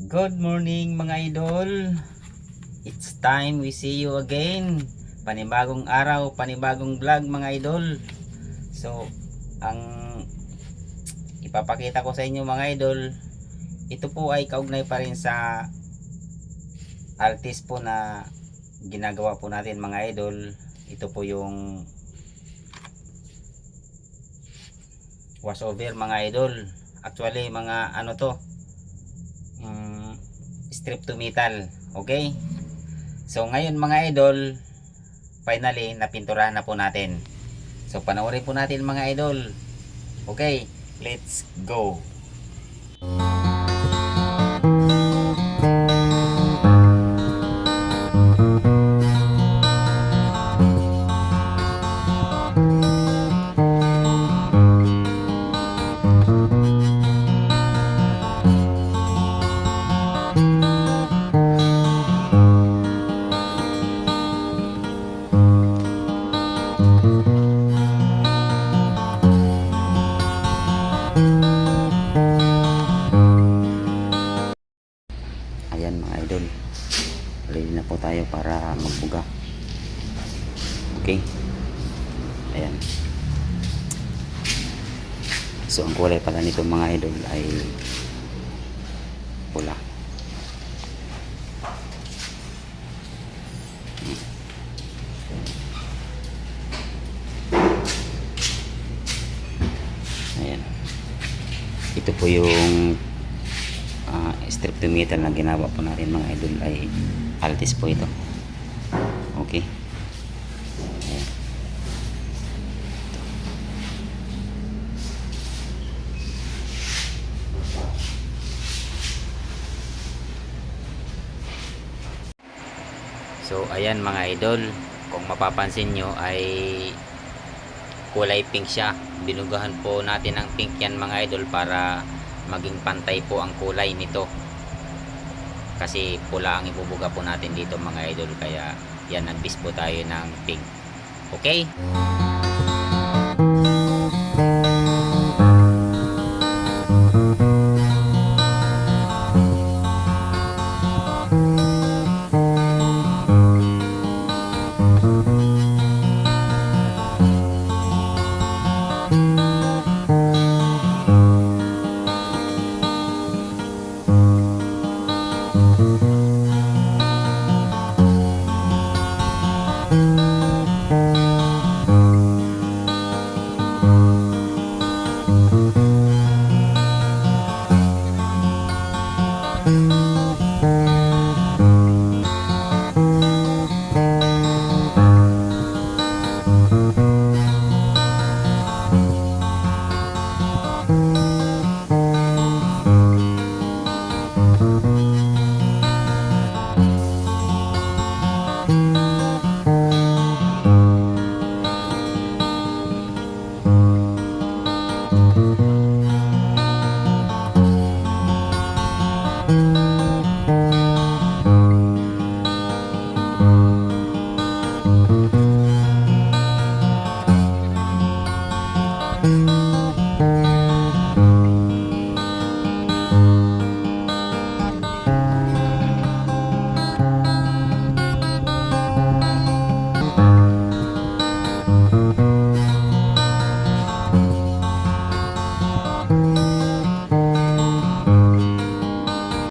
Good morning mga idol. It's time we see you again. Panibagong araw, panibagong vlog mga idol. So, ang ipapakita ko sa inyo mga idol, ito po ay kaugnay pa rin sa artist po na ginagawa po natin mga idol. Ito po yung washover mga idol. Actually mga ano to, strip to metal. Okay, so ngayon mga idol, finally napinturahan na po natin. So panoorin po natin mga idol. Okay, let's go. Ayan mga idol, ready na po tayo para magbuga. Okay, ayan. So ang kulay pala nito mga idol ay pula. Ayan, ito po yung strip to metal na ginawa po natin mga idol, ay Altis po ito. Okay, ayan. So ayan mga idol, kung mapapansin nyo ay kulay pink siya. Binugahan po natin ng pink yan mga idol para maging pantay po ang kulay nito, kasi pula ang ibubuga po natin dito mga idol, kaya yan, nagbis po tayo ng pink. Okay.